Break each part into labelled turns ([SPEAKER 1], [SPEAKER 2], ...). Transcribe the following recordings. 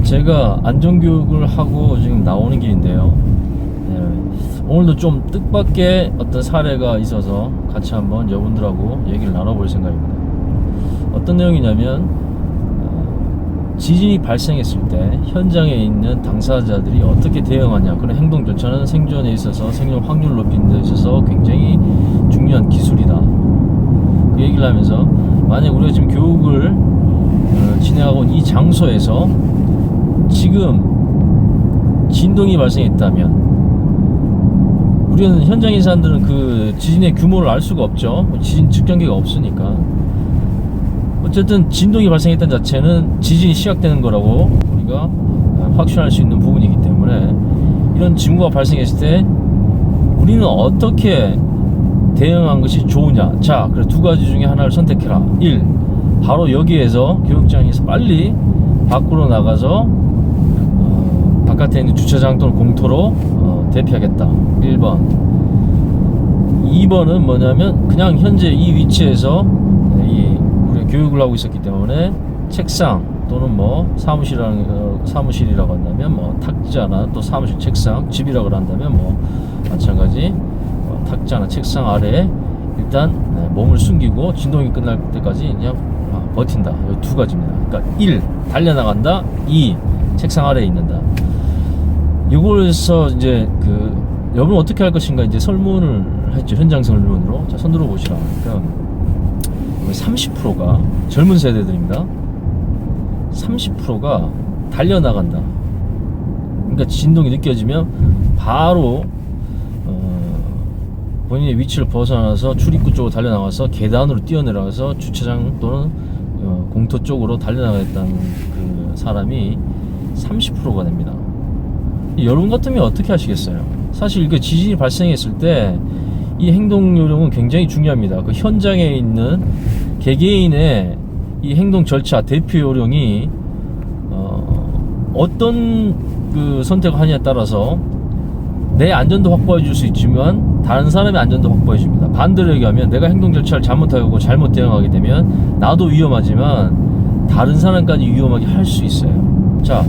[SPEAKER 1] 제가 안전교육을 하고 지금 나오는 길인데요. 오늘도 좀 뜻밖의 어떤 사례가 있어서 같이 한번 여러분들하고 얘기를 나눠볼 생각입니다. 어떤 내용이냐면 지진이 발생했을 때 현장에 있는 당사자들이 어떻게 대응하냐, 그런 행동 절차는 생존에 있어서, 생존 확률을 높이는 데 있어서 굉장히 중요한 기술이다. 그 얘기를 하면서, 만약 우리가 지금 교육을 진행하고 있는 이 장소에서 지금 진동이 발생했다면, 우리는 현장에 사람들은 그 지진의 규모를 알 수가 없죠. 지진 측정기가 없으니까. 어쨌든 진동이 발생했다는 자체는 지진이 시작되는 거라고 우리가 확신할 수 있는 부분이기 때문에, 이런 징후가 발생했을 때 우리는 어떻게 대응한 것이 좋으냐. 자, 그래, 두 가지 중에 하나를 선택해라. 1. 바로 여기에서 교육장에서 빨리 밖으로 나가서 바깥에 있는 주차장 또는 공터로 대피하겠다. 1번. 2번은 뭐냐면, 그냥 현재 이 위치에서 우리가 교육을 하고 있었기 때문에 책상 또는 뭐 사무실이라고 한다면 뭐 탁자나 또 사무실 책상, 집이라고 한다면 뭐 마찬가지 탁자나 책상 아래에 일단 몸을 숨기고 진동이 끝날 때까지 그냥 버틴다. 이 두 가지입니다. 그러니까 1. 달려나간다. 2. 책상 아래에 있는다. 이걸서 이제 여러분 어떻게 할 것인가 이제 설문을 했죠. 현장 설문으로. 자, 손 들어 보시라. 그러니까 30%가 젊은 세대들입니다. 30%가 달려나간다. 그러니까 진동이 느껴지면 바로 본인의 위치를 벗어나서 출입구 쪽으로 달려나가서 계단으로 뛰어내려가서 주차장 또는 공터 쪽으로 달려나가겠다는 그 사람이 30%가 됩니다. 여러분 같으면 어떻게 하시겠어요? 사실 이게 지진이 발생했을 때 이 행동 요령은 굉장히 중요합니다. 그 현장에 있는 개개인의 이 행동 절차, 대피 요령이 어떤 그 선택을 하느냐에 따라서 내 안전도 확보해 줄 수 있지만 다른 사람의 안전도 확보해 줍니다. 반대로 얘기하면, 내가 행동 절차를 잘못하고 잘못 대응하게 되면 나도 위험하지만 다른 사람까지 위험하게 할 수 있어요. 자,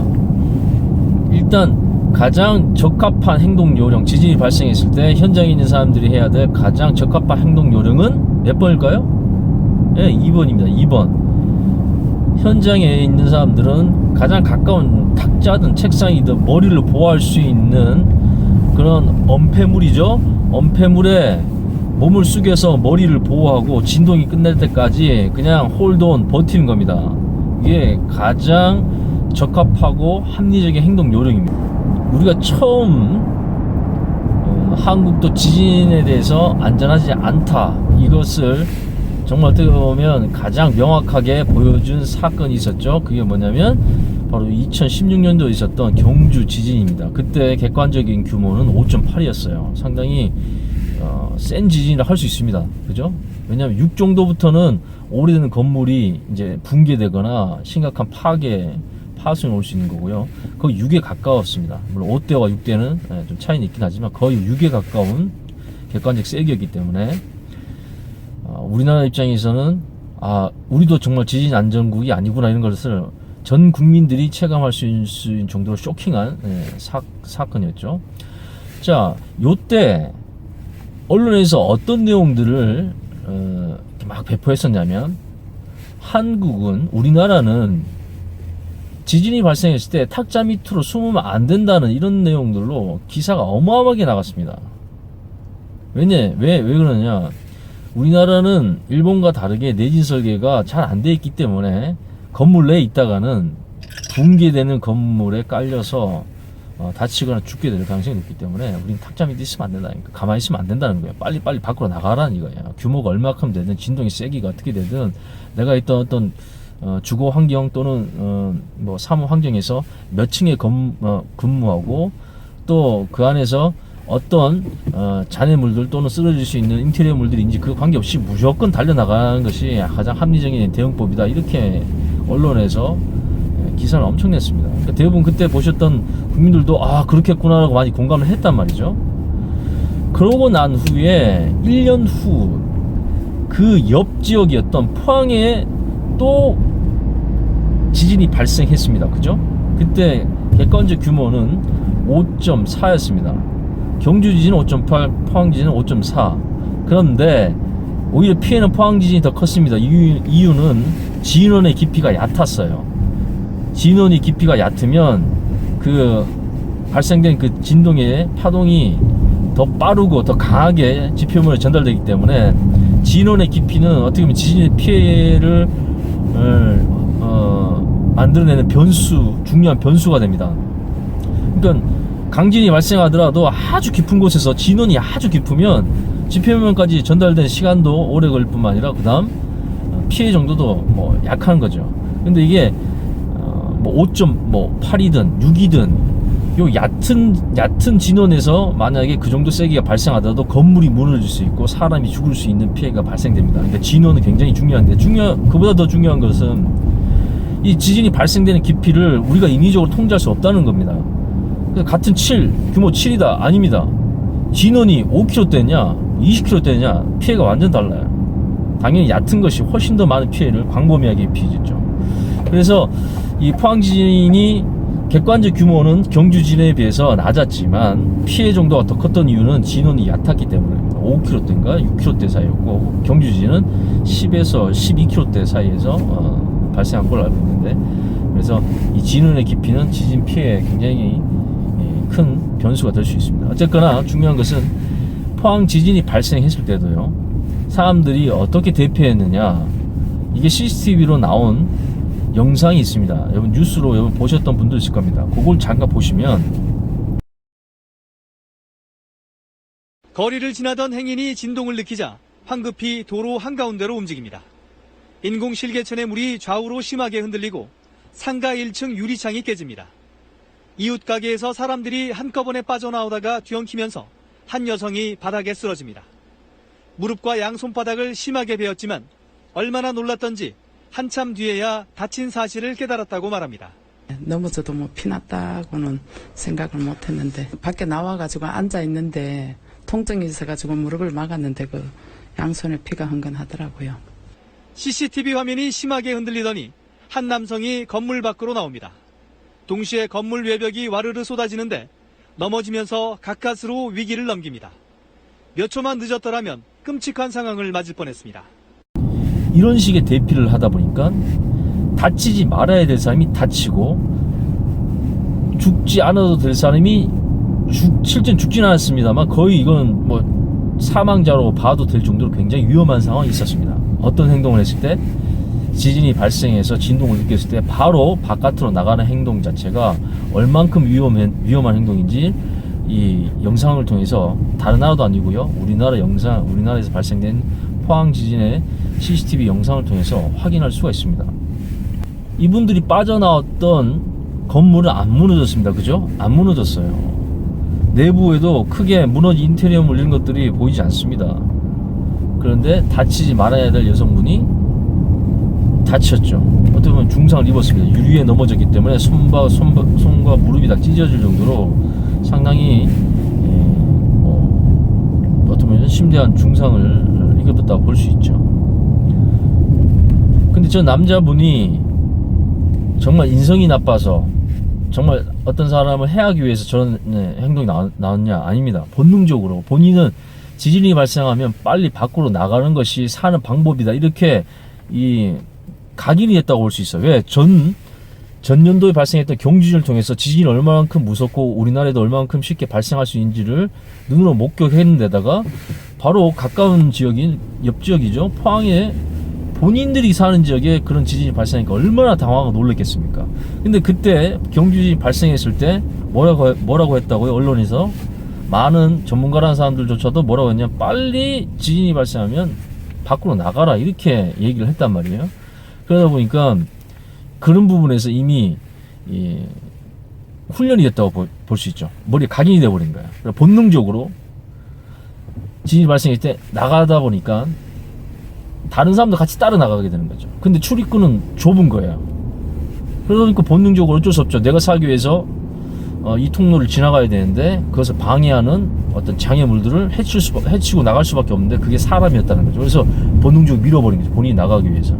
[SPEAKER 1] 일단 가장 적합한 행동 요령, 지진이 발생했을 때 현장에 있는 사람들이 해야 될 가장 적합한 행동 요령은 몇 번일까요? 예, 2번입니다. 2번. 현장에 있는 사람들은 가장 가까운 탁자든 책상이든 머리를 보호할 수 있는 그런 엄폐물이죠. 엄폐물에 몸을 숙여서 머리를 보호하고 진동이 끝날 때까지 그냥 홀드온 버티는 겁니다. 이게 가장 적합하고 합리적인 행동 요령입니다. 우리가 처음 한국도 지진에 대해서 안전하지 않다, 이것을 정말 어떻게 보면 가장 명확하게 보여준 사건이 있었죠. 그게 뭐냐면 바로 2016년도에 있었던 경주 지진입니다. 그때 객관적인 규모는 5.8이었어요. 상당히 센 지진이라 할 수 있습니다. 그죠? 왜냐하면 6 정도부터는 오래된 건물이 이제 붕괴되거나 심각한 파손이 올 수 있는 거고요. 거의 6에 가까웠습니다. 물론 5대와 6대는 좀 차이는 있긴 하지만 거의 6에 가까운 객관적 세기였기 때문에 우리나라 입장에서는 우리도 정말 지진 안전국이 아니구나, 이런 것을 전 국민들이 체감할 수 있는 정도로 쇼킹한 사건이었죠. 자, 요때 언론에서 어떤 내용들을 막 배포했었냐면, 우리나라는 지진이 발생했을 때 탁자 밑으로 숨으면 안 된다는 이런 내용들로 기사가 어마어마하게 나갔습니다. 왜 그러냐? 우리나라는 일본과 다르게 내진 설계가 잘 안 돼 있기 때문에 건물 내에 있다가는 붕괴되는 건물에 깔려서 다치거나 죽게 될 가능성이 높기 때문에 우리는 탁자 밑에 있으면 안 된다니까. 가만히 있으면 안 된다는 거예요. 빨리 밖으로 나가라는 이거예요. 규모가 얼마큼 되든, 진동의 세기가 어떻게 되든, 내가 있던 어떤 주거 환경 또는 뭐 사무 환경에서 몇 층에 근무하고, 또 그 안에서 어떤 잔해물들 또는 쓰러질 수 있는 인테리어 물들인지 그 관계없이 무조건 달려나가는 것이 가장 합리적인 대응법이다, 이렇게 언론에서 기사를 엄청 냈습니다. 그러니까 대부분 그때 보셨던 국민들도 그렇겠구나라고 많이 공감을 했단 말이죠. 그러고 난 후에 1년 후 그 옆 지역이었던 포항에 또 지진이 발생했습니다. 그죠? 그때 객관적 규모는 5.4였습니다. 경주 지진은 5.8, 포항 지진은 5.4. 그런데 오히려 피해는 포항 지진이 더 컸습니다. 이유는 진원의 깊이가 얕았어요. 진원이 깊이가 얕으면 그 발생된 그 진동의 파동이 더 빠르고 더 강하게 지표면에 전달되기 때문에 진원의 깊이는 어떻게 보면 지진의 피해를 만들어내는 중요한 변수가 됩니다. 그러니까 강진이 발생하더라도 아주 깊은 곳에서 진원이 아주 깊으면 지표면까지 전달된 시간도 오래 걸릴 뿐만 아니라 그 다음 피해 정도도 뭐 약한 거죠. 근데 이게 뭐 5.8이든 6이든 요 얕은 진원에서 만약에 그 정도 세기가 발생하더라도 건물이 무너질 수 있고 사람이 죽을 수 있는 피해가 발생됩니다. 그러니까 진원은 굉장히 중요한데 그보다 더 중요한 것은 이 지진이 발생되는 깊이를 우리가 인위적으로 통제할 수 없다는 겁니다. 같은 규모 7이다 아닙니다. 진원이 5km대냐 20km대냐 피해가 완전 달라요. 당연히 얕은 것이 훨씬 더 많은 피해를 광범위하게 입히죠. 그래서 이 포항 지진이 객관적 규모는 경주 지진에 비해서 낮았지만 피해 정도가 더 컸던 이유는 진원이 얕았기 때문입니다. 5km대인가 6km대 사이였고 경주 지진은 10에서 12km대 사이에서 발생한 걸로 알고 있는데, 그래서 이 진원의 깊이는 지진 피해에 굉장히 큰 변수가 될 수 있습니다. 어쨌거나 중요한 것은 포항 지진이 발생했을 때도요, 사람들이 어떻게 대피했느냐, 이게 CCTV로 나온 영상이 있습니다. 여러분 뉴스로 여러분 보셨던 분도 있을 겁니다. 그걸 잠깐 보시면,
[SPEAKER 2] 거리를 지나던 행인이 진동을 느끼자 황급히 도로 한가운데로 움직입니다. 인공 실개천의 물이 좌우로 심하게 흔들리고 상가 1층 유리창이 깨집니다. 이웃 가게에서 사람들이 한꺼번에 빠져나오다가 뒤엉키면서 한 여성이 바닥에 쓰러집니다. 무릎과 양손바닥을 심하게 베었지만 얼마나 놀랐던지 한참 뒤에야 다친 사실을 깨달았다고 말합니다.
[SPEAKER 3] 넘어져도 뭐 피났다고는 생각을 못했는데 밖에 나와가지고 앉아있는데 통증이 있어가지고 무릎을 막았는데 그 양손에 피가 흥건하더라고요.
[SPEAKER 2] CCTV 화면이 심하게 흔들리더니 한 남성이 건물 밖으로 나옵니다. 동시에 건물 외벽이 와르르 쏟아지는데 넘어지면서 가까스로 위기를 넘깁니다. 몇 초만 늦었더라면 끔찍한 상황을 맞을 뻔했습니다.
[SPEAKER 1] 이런 식의 대피를 하다 보니까 다치지 말아야 될 사람이 다치고 죽지 않아도 될 사람이 실제는 죽지는 않았습니다만 거의 이건 뭐 사망자로 봐도 될 정도로 굉장히 위험한 상황이 있었습니다. 어떤 행동을 했을 때, 지진이 발생해서 진동을 느꼈을 때 바로 바깥으로 나가는 행동 자체가 얼만큼 위험한 행동인지 이 영상을 통해서, 다른 나라도 아니고요, 우리나라에서 발생된 포항 지진의 CCTV 영상을 통해서 확인할 수가 있습니다. 이분들이 빠져나왔던 건물은 안 무너졌습니다. 그죠? 안 무너졌어요. 내부에도 크게 무너진 인테리어물 이런 것들이 보이지 않습니다. 그런데 다치지 말아야 될 여성분이 다쳤죠. 어떻게 보면 중상을 입었습니다. 유리에 넘어졌기 때문에 손과 무릎이 다 찢어질 정도로 상당히 어떻게 보면 심대한 중상을 입었다고 볼 수 있죠. 근데 저 남자분이 정말 인성이 나빠서 정말 어떤 사람을 해하기 위해서 저런 행동이 나왔냐? 아닙니다. 본능적으로 본인은 지진이 발생하면 빨리 밖으로 나가는 것이 사는 방법이다, 이렇게 각인이 됐다고 볼 수 있어요. 왜? 전년도에 발생했던 경주진을 통해서 지진이 얼마만큼 무섭고 우리나라에도 얼마만큼 쉽게 발생할 수 있는지를 눈으로 목격했는데다가 바로 가까운 지역인 옆지역이죠, 포항에 본인들이 사는 지역에 그런 지진이 발생하니까 얼마나 당황하고 놀랐겠습니까? 근데 그때 경주진이 발생했을 때 뭐라고 했다고요? 언론에서 많은 전문가라는 사람들조차도 뭐라고 했냐, 빨리 지진이 발생하면 밖으로 나가라, 이렇게 얘기를 했단 말이에요. 그러다 보니까 그런 부분에서 이미 훈련이 됐다고 볼 수 있죠. 머리에 각인이 돼버린 거야. 본능적으로 지진이 발생할 때 나가다 보니까 다른 사람도 같이 따라 나가게 되는 거죠. 근데 출입구는 좁은 거예요. 그러다 보니까 본능적으로 어쩔 수 없죠. 내가 살기 위해서 이 통로를 지나가야 되는데 그것을 방해하는 어떤 장애물들을 해치고 나갈 수밖에 없는데 그게 사람이었다는 거죠. 그래서 본능적으로 밀어버린 거죠. 본인이 나가기 위해서.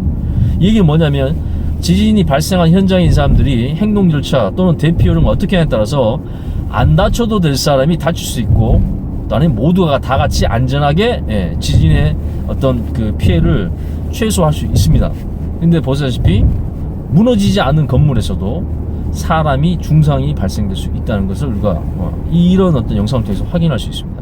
[SPEAKER 1] 이 얘기는 뭐냐면 지진이 발생한 현장에 있는 사람들이 행동 절차 또는 대피 요령을 어떻게 하냐에 따라서 안 다쳐도 될 사람이 다칠 수 있고, 또 아니면 모두가 다 같이 안전하게 지진의 어떤 그 피해를 최소화할 수 있습니다. 근데 보시다시피 무너지지 않은 건물에서도 사람이 중상이 발생될 수 있다는 것을 우리가 이런 어떤 영상을 통해서 확인할 수 있습니다.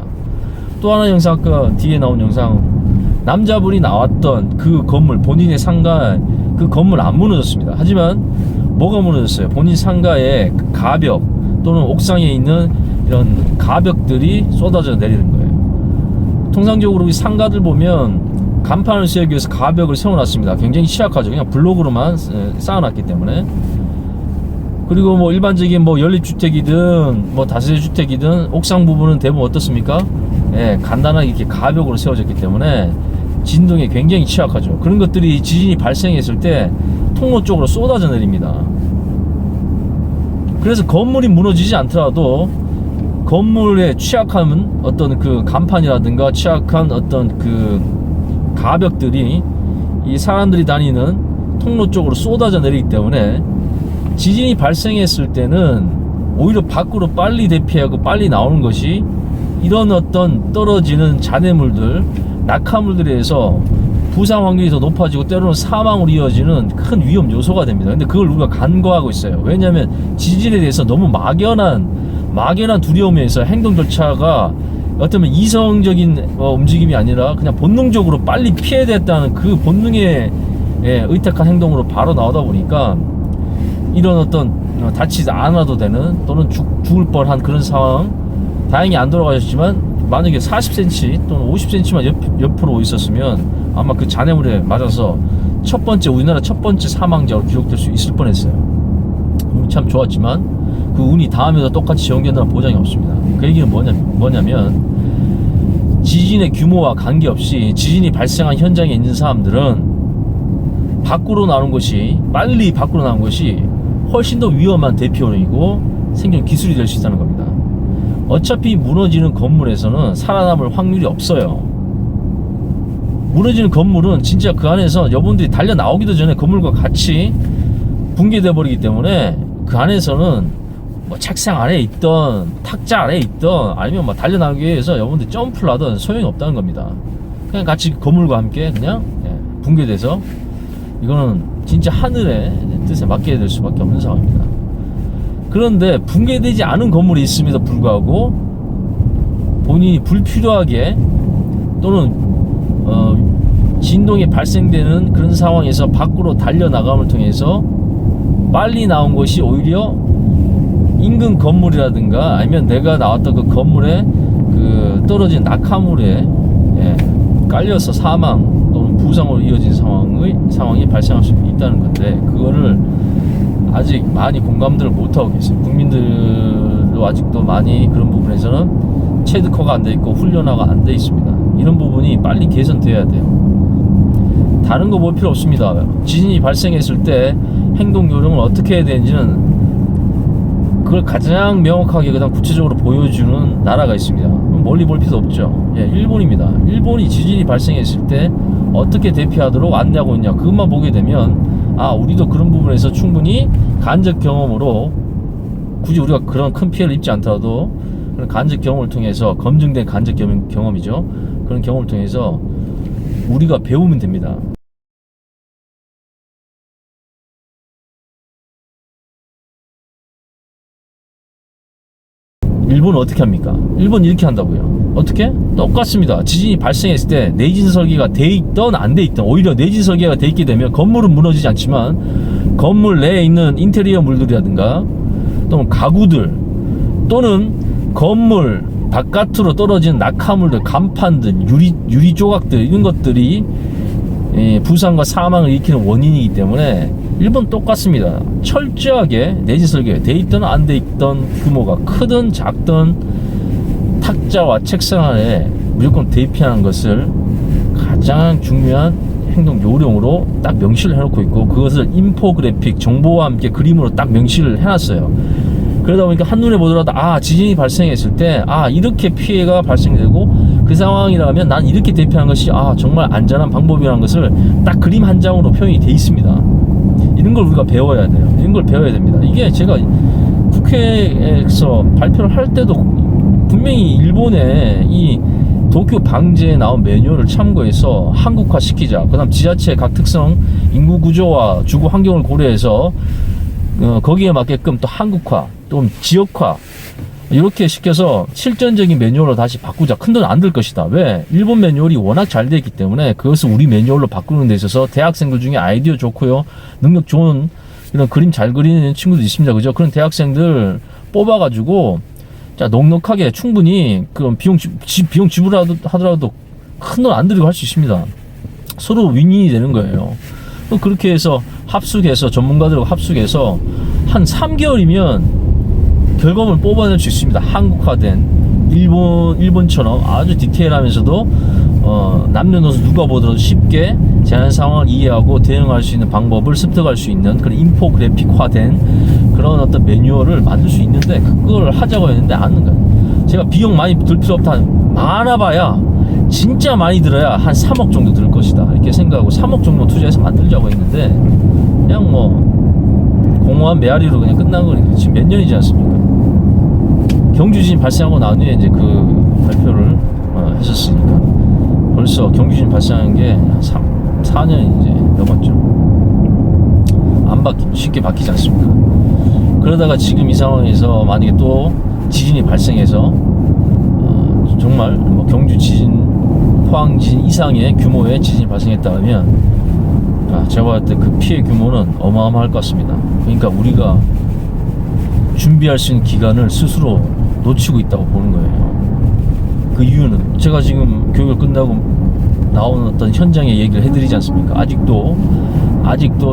[SPEAKER 1] 또 하나 영상, 아까 뒤에 나온 영상, 남자분이 나왔던 그 건물, 본인의 상가, 그 건물 안 무너졌습니다. 하지만 뭐가 무너졌어요? 본인 상가의 가벽 또는 옥상에 있는 이런 가벽들이 쏟아져 내리는 거예요. 통상적으로 우리 상가들 보면 간판을 세우기 위해서 가벽을 세워놨습니다. 굉장히 취약하죠. 그냥 블록으로만 쌓아놨기 때문에. 그리고 뭐 일반적인 뭐 연립주택이든 뭐 다세대 주택이든 옥상 부분은 대부분 어떻습니까? 간단하게 이렇게 가벽으로 세워졌기 때문에 진동에 굉장히 취약하죠. 그런 것들이 지진이 발생했을 때 통로 쪽으로 쏟아져 내립니다. 그래서 건물이 무너지지 않더라도 건물에 취약한 어떤 그 간판이라든가 취약한 어떤 그 가벽들이 이 사람들이 다니는 통로 쪽으로 쏟아져 내리기 때문에 지진이 발생했을 때는 오히려 밖으로 빨리 대피하고 빨리 나오는 것이 이런 어떤 떨어지는 잔해물들, 낙하물들에 의해서 부상 확률이 더 높아지고 때로는 사망으로 이어지는 큰 위험 요소가 됩니다. 근데 그걸 우리가 간과하고 있어요. 왜냐하면 지진에 대해서 너무 막연한 두려움에 의해서 행동 절차가 어쩌면 이성적인 움직임이 아니라 그냥 본능적으로 빨리 피해야 됐다는 그 본능에 의탁한 행동으로 바로 나오다 보니까 이런 어떤 다치지 않아도 되는 또는 죽을 뻔한 그런 상황, 다행히 안 돌아가셨지만 만약에 40cm 또는 50cm만 옆으로 있었으면 아마 그 잔해물에 맞아서 우리나라 첫 번째 사망자로 기록될 수 있을 뻔했어요. 운이 참 좋았지만 그 운이 다음에도 똑같이 전개된다는 보장이 없습니다. 그 얘기는 뭐냐면 지진의 규모와 관계없이 지진이 발생한 현장에 있는 사람들은 빨리 밖으로 나오는 것이 훨씬 더 위험한 대피 요령이고 생존 기술이 될 수 있다는 겁니다. 어차피 무너지는 건물에서는 살아남을 확률이 없어요. 무너지는 건물은 진짜 그 안에서 여러분들이 달려 나오기도 전에 건물과 같이 붕괴돼 버리기 때문에 그 안에서는 뭐 책상 아래에 있던 탁자 아래에 있던 아니면 뭐 달려 나오기 위해서 여러분들이 점프를 하든 소용이 없다는 겁니다. 그냥 같이 건물과 함께 그냥 붕괴돼서 이거는 진짜 하늘의 뜻에 맡겨야 될 수밖에 없는 상황입니다. 그런데 붕괴되지 않은 건물이 있음에도 불구하고 본인이 불필요하게 또는 진동이 발생되는 그런 상황에서 밖으로 달려나감을 통해서 빨리 나온 것이 오히려 인근 건물이라든가 아니면 내가 나왔던 그 건물에 그 떨어진 낙하물에 깔려서 사망 또는 부상으로 이어진 상황이 발생할 수 있다는 건데, 그거를 아직 많이 공감들을 못하고 계세요. 국민들도 아직도 많이 그런 부분에서는 체득허가 안 돼 있고 훈련화가 안 돼 있습니다. 이런 부분이 빨리 개선돼야 돼요. 다른 거 볼 필요 없습니다. 지진이 발생했을 때 행동 요령을 어떻게 해야 되는지는 그걸 가장 명확하게 그다음 구체적으로 보여주는 나라가 있습니다. 멀리 볼 필요 없죠. 일본입니다. 일본이 지진이 발생했을 때 어떻게 대피하도록 안내하고 있냐, 그것만 보게 되면 우리도 그런 부분에서 충분히 간접 경험으로, 굳이 우리가 그런 큰 피해를 입지 않더라도 그런 간접 경험을 통해서, 검증된 간접 경험이죠. 그런 경험을 통해서 우리가 배우면 됩니다. 일본은 어떻게 합니까? 일본 이렇게 한다고요. 어떻게? 똑같습니다. 지진이 발생했을 때 내진 설계가 돼 있던 안 돼 있던, 오히려 내진 설계가 돼 있게 되면 건물은 무너지지 않지만 건물 내에 있는 인테리어 물들이라든가 또는 가구들 또는 건물 바깥으로 떨어진 낙하물들, 간판들, 유리 조각들, 이런 것들이 부상과 사망을 일으키는 원인이기 때문에 일본 똑같습니다. 철저하게 내진 설계가 돼 있던 안 돼 있던, 규모가 크든 작든 탁자와 책상 안에 무조건 대피하는 것을 가장 중요한 행동 요령으로 딱 명시를 해놓고 있고, 그것을 인포그래픽 정보와 함께 그림으로 딱 명시를 해놨어요. 그러다 보니까 한눈에 보더라도 지진이 발생했을 때 이렇게 피해가 발생되고 그 상황이라면 난 이렇게 대피하는 것이 정말 안전한 방법이라는 것을 딱 그림 한 장으로 표현이 돼 있습니다. 이런 걸 우리가 배워야 돼요. 이런 걸 배워야 됩니다. 이게 제가 국회에서 발표를 할 때도 분명히 일본의 이 도쿄 방제에 나온 매뉴얼을 참고해서 한국화 시키자. 그 다음 지자체 각 특성, 인구 구조와 주거 환경을 고려해서 거기에 맞게끔 또 한국화, 또 지역화 이렇게 시켜서 실전적인 매뉴얼로 다시 바꾸자. 큰돈 안 들 것이다. 왜? 일본 매뉴얼이 워낙 잘 돼 있기 때문에 그것을 우리 매뉴얼로 바꾸는 데 있어서 대학생들 중에 아이디어 좋고요, 능력 좋은 이런 그림 잘 그리는 친구도 있습니다. 그죠? 그런 대학생들 뽑아가지고 자, 넉넉하게 충분히 그런 비용 지불하더라도 큰 돈 안 들이고 할 수 있습니다. 서로 윈윈이 되는 거예요. 그렇게 해서 합숙해서 전문가들하고 합숙해서 한 3개월이면 결과물을 뽑아낼 수 있습니다. 한국화된 일본처럼 아주 디테일하면서도 남녀노소 누가 보더라도 쉽게 제한 상황을 이해하고 대응할 수 있는 방법을 습득할 수 있는 그런 인포그래픽화된 그런 어떤 매뉴얼을 만들 수 있는데 그걸 하자고 했는데 안 하는 거예요. 제가 비용 많이 들 필요 없다. 많아봐야 진짜 많이 들어야 한 3억 정도 들 것이다 이렇게 생각하고 3억 정도 투자해서 만들자고 했는데 그냥 뭐 공허한 메아리로 그냥 끝난 거니까 지금 몇 년이지 않습니까? 경주 지진 발생하고 난 후에 이제 그 발표를 했었으니까 벌써 경주 지진 발생한 게 4년이 이제 넘었죠. 쉽게 바뀌지 않습니다. 그러다가 지금 이 상황에서 만약에 또 지진이 발생해서 정말 뭐 경주 지진, 포항 지진 이상의 규모의 지진이 발생했다면 제가 봤을 때 그 피해 규모는 어마어마할 것 같습니다. 그러니까 우리가 준비할 수 있는 기간을 스스로 놓치고 있다고 보는 거예요. 그 이유는 제가 지금 교육을 끝나고 나오는 어떤 현장의 얘기를 해드리지 않습니까? 아직도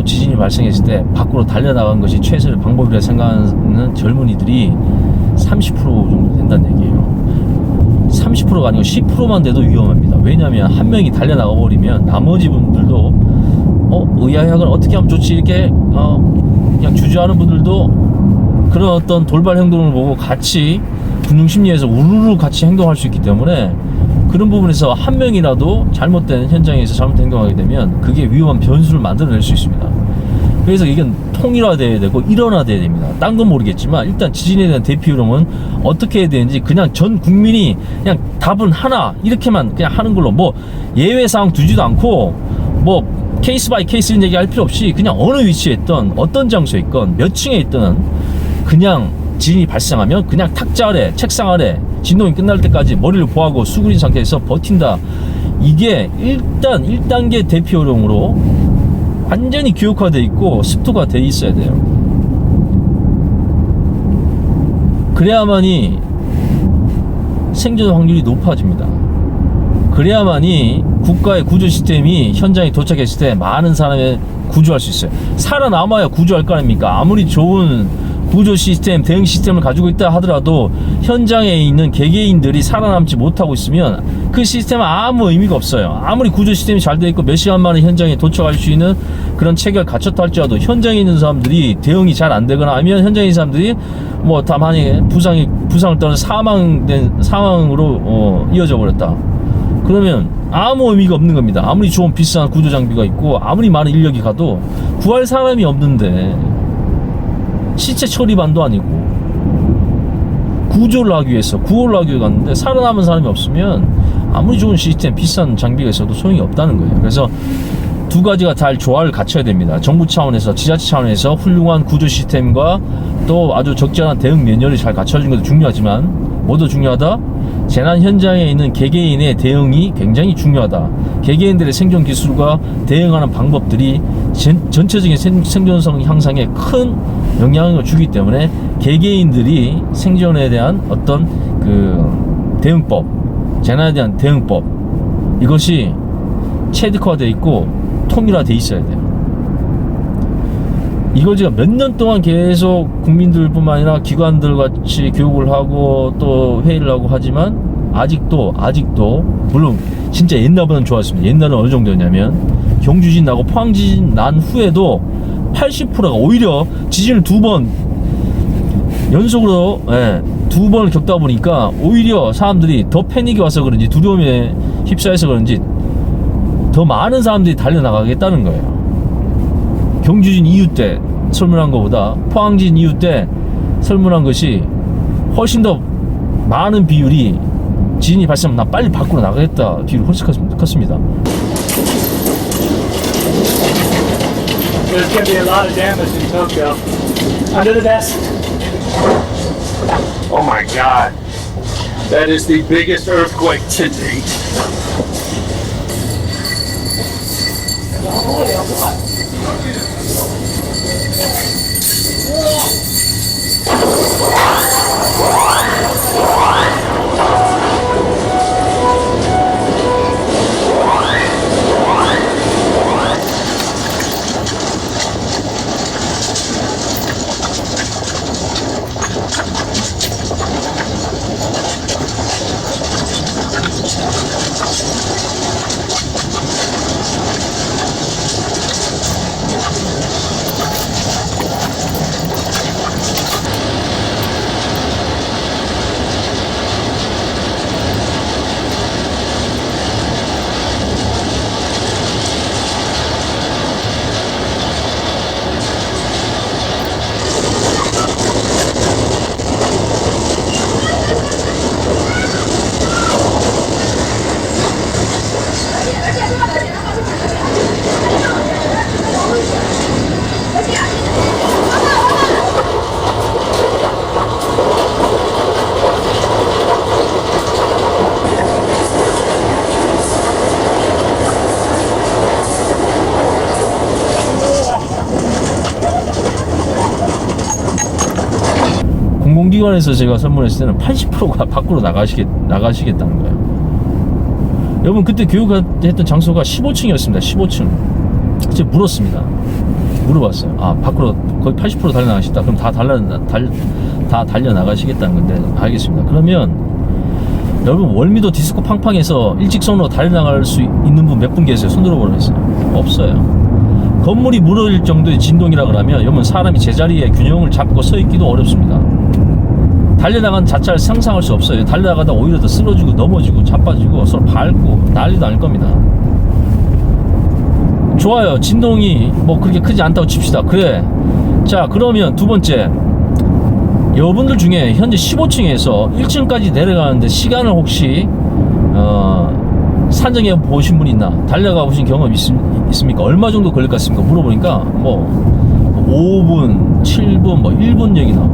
[SPEAKER 1] 지진이 발생했을 때 밖으로 달려나간 것이 최선의 방법이라 생각하는 젊은이들이 30% 정도 된다는 얘기예요. 30%가 아니고 10%만 돼도 위험합니다. 왜냐하면 한 명이 달려나가 버리면 나머지 분들도 의아약을 어떻게 하면 좋지 이렇게 그냥 주저하는 분들도 그런 어떤 돌발 행동을 보고 같이 군중심리에서 우르르 같이 행동할 수 있기 때문에 그런 부분에서 한 명이라도 잘못된 현장에서 잘못 행동하게 되면 그게 위험한 변수를 만들어낼 수 있습니다. 그래서 이건 통일화돼야 되고 일원화돼야 됩니다. 딴 건 모르겠지만 일단 지진에 대한 대피 요령은 어떻게 해야 되는지 그냥 전 국민이 그냥 답은 하나 이렇게만 그냥 하는 걸로 뭐 예외 사항 두지도 않고 뭐 케이스 바이 케이스 이런 얘기 할 필요 없이 그냥 어느 위치에 있던 어떤 장소에 있건 몇 층에 있든 그냥 지진이 발생하면 그냥 탁자 아래 책상 아래 진동이 끝날 때까지 머리를 보하고 수그린 상태에서 버틴다. 이게 일단 1단계 대피 요령으로 완전히 교육화되어 있고 습도가 되어 있어야 돼요. 그래야만이 생존 확률이 높아집니다. 그래야만이 국가의 구조 시스템이 현장에 도착했을 때 많은 사람을 구조할 수 있어요. 살아남아야 구조할 거 아닙니까? 아무리 좋은 구조 시스템, 대응 시스템을 가지고 있다 하더라도 현장에 있는 개개인들이 살아남지 못하고 있으면 그 시스템은 아무 의미가 없어요. 아무리 구조 시스템이 잘 되어 있고 몇 시간 만에 현장에 도착할 수 있는 그런 체계를 갖췄다 할지라도 현장에 있는 사람들이 대응이 잘 안 되거나 아니면 현장에 있는 사람들이 뭐 다 만약에 부상을 떠나 사망으로 이어져 버렸다. 그러면 아무 의미가 없는 겁니다. 아무리 좋은 비싼 구조 장비가 있고 아무리 많은 인력이 가도 구할 사람이 없는데 시체 처리반도 아니고 구조를 하기 위해서 구호를 하기 위해 갔는데 살아남은 사람이 없으면 아무리 좋은 시스템 비싼 장비가 있어도 소용이 없다는 거예요. 그래서 두 가지가 잘 조화를 갖춰야 됩니다. 정부 차원에서 지자체 차원에서 훌륭한 구조 시스템과 또 아주 적절한 대응 매뉴얼이 잘 갖춰진 것도 중요하지만 뭐도 중요하다? 재난 현장에 있는 개개인의 대응이 굉장히 중요하다. 개개인들의 생존 기술과 대응하는 방법들이 전체적인 생존성 향상에 큰 영향을 주기 때문에 개개인들이 생존에 대한 어떤 그 대응법, 재난에 대한 대응법 이것이 체득화되어 있고 통일화되어 있어야 돼요. 이걸 제가 몇 년 동안 계속 국민들뿐만 아니라 기관들 같이 교육을 하고 또 회의를 하고 하지만 아직도 물론 진짜 옛날보다는 좋았습니다. 옛날은 어느 정도였냐면 경주지진 나고 포항지진 난 후에도 80%가 오히려 지진을 2번 연속으로 2번을 겪다 보니까 오히려 사람들이 더 패닉이 와서 그런지 두려움에 휩싸여서 그런지 더 많은 사람들이 달려나가겠다는 거예요. 경주진 이후 때 설문한 것보다 포항진 이후 때 설문한 것이 훨씬 더 많은 비율이 지진이 발생하면 나 빨리 밖으로 나가겠다 비율이 훨씬 컸습니다.
[SPEAKER 4] There's going to be a lot of damage in Tokyo. Under the desk. Oh my God. That is the biggest earthquake to date.
[SPEAKER 1] 공공기관에서 제가 설문했을 때는 80%가 밖으로 나가시겠다는 거예요. 여러분 그때 교육했던 장소가 15층이었습니다. 15층. 제가 물었습니다. 물어봤어요. 아 밖으로 거의 80% 달려나가시다. 그럼 다 달려나가시겠다는 건데 알겠습니다. 그러면 여러분 월미도 디스코 팡팡에서 일직선으로 달려나갈 수 있는 분 몇 분 계세요? 손 들어보라 했어요. 없어요. 건물이 무너질 정도의 진동이라 그러면 여러분 사람이 제자리에 균형을 잡고 서 있기도 어렵습니다. 달려나간 자체를 상상할 수 없어요. 달려나가다 오히려 더 쓰러지고 넘어지고 자빠지고 서로 밟고 난리도 아닐 겁니다. 좋아요. 진동이 뭐 그렇게 크지 않다고 칩시다. 그래. 자 그러면 두 번째, 여러분들 중에 현재 15층에서 1층까지 내려가는데 시간을 혹시 산정해 보신 분 있나? 달려가 보신 경험 있습니까? 얼마 정도 걸릴 것 같습니까? 물어보니까 뭐 5분, 7분, 뭐 1분 얘기나.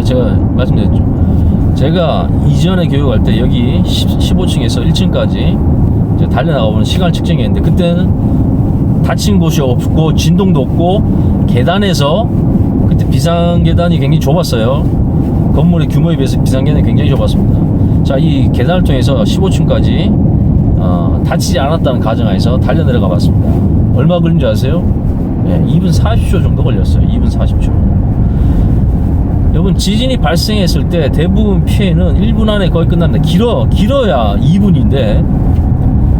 [SPEAKER 1] 제가 말씀드렸죠. 제가 이전에 교육할 때 여기 15층에서 1층까지 달려나가보는 시간을 측정했는데 그때는 닫힌 곳이 없고 진동도 없고 계단에서 그때 비상계단이 굉장히 좁았어요. 건물의 규모에 비해서 비상계단이 굉장히 좁았습니다. 자, 이 계단을 통해서 15층까지 다치지 않았다는 가정하에서 달려 내려가 봤습니다. 얼마 걸린 줄 아세요? 네, 2분 40초 정도 걸렸어요. 2분 40초. 여러분 지진이 발생했을 때 대부분 피해는 1분 안에 거의 끝납니다. 길어야 2분인데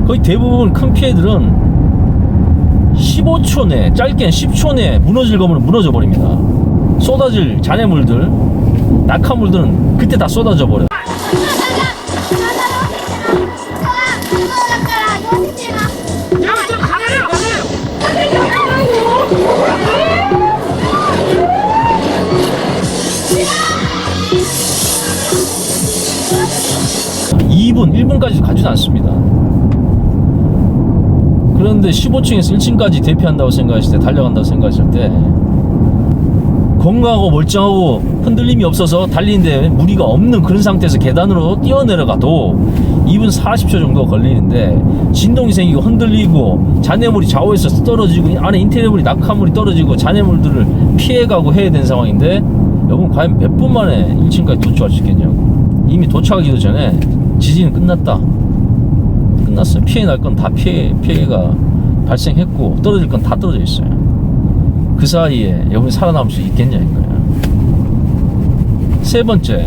[SPEAKER 1] 거의 대부분 큰 피해들은 15초 내, 짧게는 10초 내에 무너질 거면 무너져 버립니다. 쏟아질 잔해물들, 낙하물들은 그때 다 쏟아져 버려요. 2분, 1분까지 가지도 않습니다. 그런데 15층에서 1층까지 대피한다고 생각했을 때, 달려간다고 생각했을 때 건강하고 멀쩡하고 흔들림이 없어서 달리는데 무리가 없는 그런 상태에서 계단으로 뛰어내려가도 2분 40초 정도 걸리는데 진동이 생기고 흔들리고 잔해물이 좌우에서 떨어지고 안에 인테리어물이 낙하물이 떨어지고 잔해물들을 피해가고 해야 되는 상황인데 여러분 과연 몇 분 만에 1층까지 도착할 수 있겠냐고. 이미 도착하기도 전에 지진은 끝났다. 끝났어요. 피해 날 건 다 피해가 발생했고 떨어질 건 다 떨어져 있어요. 그 사이에 여러분이 살아남을 수 있겠냐는 거예요. 세 번째,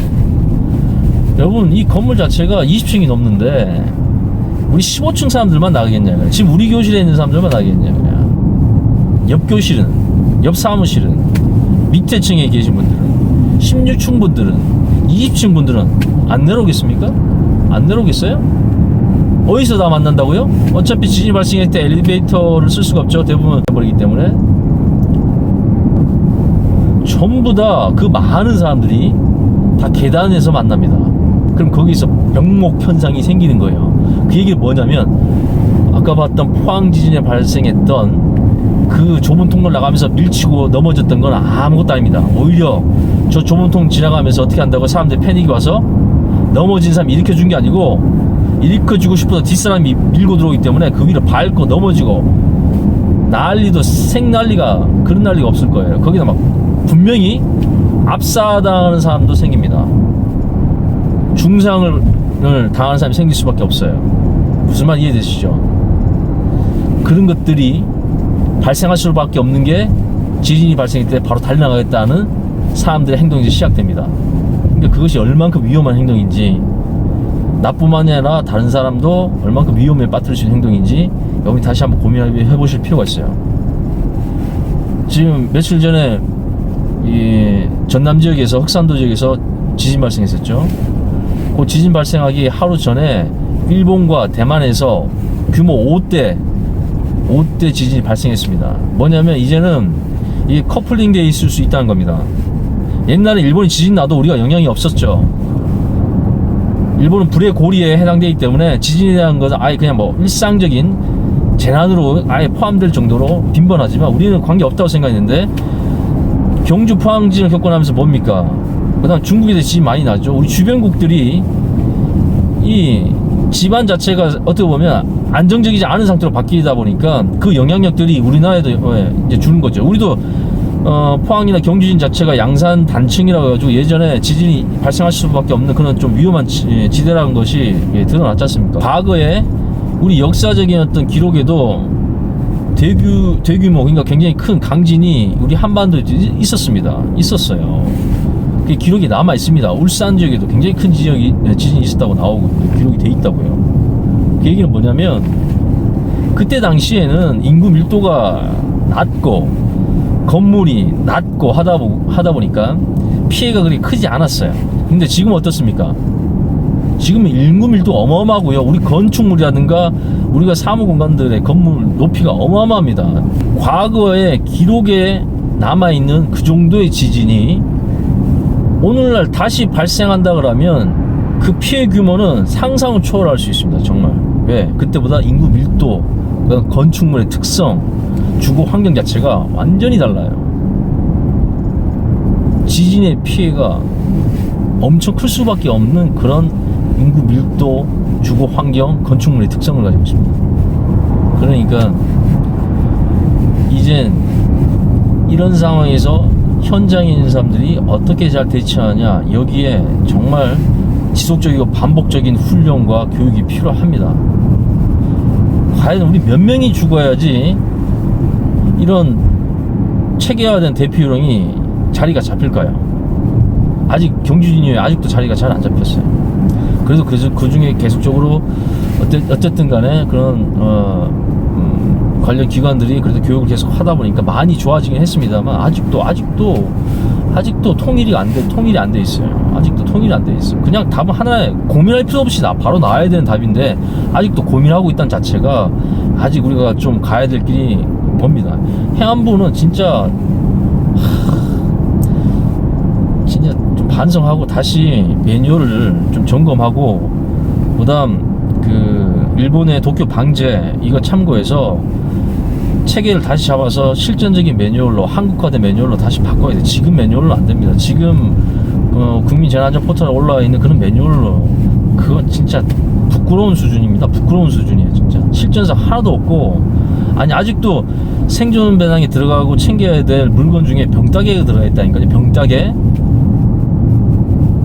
[SPEAKER 1] 여러분 이 건물 자체가 20층이 넘는데 우리 15층 사람들만 나가겠냐고요. 지금 우리 교실에 있는 사람들만 나가겠냐고요. 옆 교실은, 옆 사무실은, 밑에 층에 계신 분들은, 16층 분들은, 20층 분들은 안 내려오겠습니까? 안 내려오겠어요? 어디서 다 만난다고요? 어차피 지진이 발생할 때 엘리베이터를 쓸 수가 없죠. 대부분 해버리기 때문에. 전부 다 그 많은 사람들이 다 계단에서 만납니다. 그럼 거기서 병목 현상이 생기는 거예요. 그 얘기는 뭐냐면 아까 봤던 포항 지진에 발생했던 그 좁은 통로 나가면서 밀치고 넘어졌던 건 아무것도 아닙니다. 오히려 저 좁은 통 지나가면서 어떻게 한다고 사람들 패닉이 와서 넘어진 사람이 일으켜준 게 아니고 일으켜주고 싶어서 뒷사람이 밀고 들어오기 때문에 그 위로 밟고 넘어지고 난리도 생난리가 그런 난리가 없을 거예요. 거기다 막 분명히 압사당하는 사람도 생깁니다. 중상을 당하는 사람이 생길 수밖에 없어요. 무슨 말 이해되시죠? 그런 것들이 발생할 수밖에 없는 게 지진이 발생할 때 바로 달려나가겠다는 사람들의 행동이 이제 시작됩니다. 그러니까 그것이 얼만큼 위험한 행동인지, 나뿐만이 아니라 다른 사람도 얼만큼 위험에 빠뜨릴 수 있는 행동인지 여러분이 다시 한번 고민해 보실 필요가 있어요. 지금 며칠 전에 이 전남 지역에서, 흑산도 지역에서 지진 발생했었죠. 그 지진 발생하기 하루 전에 일본과 대만에서 규모 5대 지진이 발생했습니다. 뭐냐면 이제는 이게 커플링 돼 있을 수 있다는 겁니다. 옛날에 일본이 지진 나도 우리가 영향이 없었죠. 일본은 불의 고리에 해당되기 때문에 지진에 대한 것은 아예 그냥 뭐 일상적인 재난으로 아예 포함될 정도로 빈번하지만 우리는 관계없다고 생각했는데, 경주 포항 지진을 겪고 나면서 뭡니까? 그 다음 중국에서 지진 많이 나죠. 우리 주변국들이 이 집안 자체가 어떻게 보면 안정적이지 않은 상태로 바뀌다 보니까 그 영향력들이 우리나라에도 이제 주는 거죠. 우리도 포항이나 경주진 자체가 양산 단층이라고 해가지고 예전에 지진이 발생할 수밖에 없는 그런 좀 위험한 지대라는 것이 드러났지 않습니까? 과거에 우리 역사적인 어떤 기록에도 대규모, 그러니까 굉장히 큰 강진이 우리 한반도에 있었어요. 그 기록이 남아 있습니다. 울산 지역에도 굉장히 큰 지진이 있었다고 나오고 기록이 돼 있다고요. 그 얘기는 뭐냐면 그때 당시에는 인구 밀도가 낮고 건물이 낮고 하다 보니까 피해가 그렇게 크지 않았어요. 근데 지금 어떻습니까? 지금 인구 밀도 어마어마하고요. 우리 건축물이라든가 우리가 사무공간들의 건물 높이가 어마어마합니다. 과거의 기록에 남아있는 그 정도의 지진이 오늘날 다시 발생한다 그러면 그 피해 규모는 상상을 초월할 수 있습니다. 정말. 왜? 그때보다 인구 밀도, 건축물의 특성, 주거 환경 자체가 완전히 달라요. 지진의 피해가 엄청 클 수밖에 없는 그런 인구 밀도, 주거 환경, 건축물의 특성을 가지고 있습니다. 그러니까 이젠 이런 상황에서 현장에 있는 사람들이 어떻게 잘 대처하냐, 여기에 정말 지속적이고 반복적인 훈련과 교육이 필요합니다. 과연 우리 몇 명이 죽어야지 이런 체계화된 대피 요령이 자리가 잡힐까요? 아직 경주진이 아직도 자리가 잘 안 잡혔어요. 그래서 그 중에 계속적으로 어쨌든 간에 그런 관련 기관들이 그래도 교육을 계속 하다 보니까 많이 좋아지긴 했습니다만 아직도 통일이 안 돼 있어요. 아직도 통일이 안 돼 있어요. 그냥 답은 하나에 고민할 필요 없이 바로 나와야 되는 답인데 아직도 고민하고 있다는 자체가 아직 우리가 좀 가야 될 길이 멉니다. 행안부는 진짜 좀 반성하고 다시 매뉴얼을 좀 점검하고, 그다음 그 일본의 도쿄 방제 이거 참고해서 체계를 다시 잡아서 실전적인 매뉴얼로, 한국화된 매뉴얼로 다시 바꿔야 돼. 지금 매뉴얼로 안 됩니다. 지금 국민재난안전 포털에 올라와 있는 그런 매뉴얼로 그건 진짜 부끄러운 수준입니다. 부끄러운 수준이에요. 진짜 실전상 하나도 없고, 아니 아직도 생존 배낭에 들어가고 챙겨야 될 물건 중에 병따개가 들어가 있다니까요. 병따개.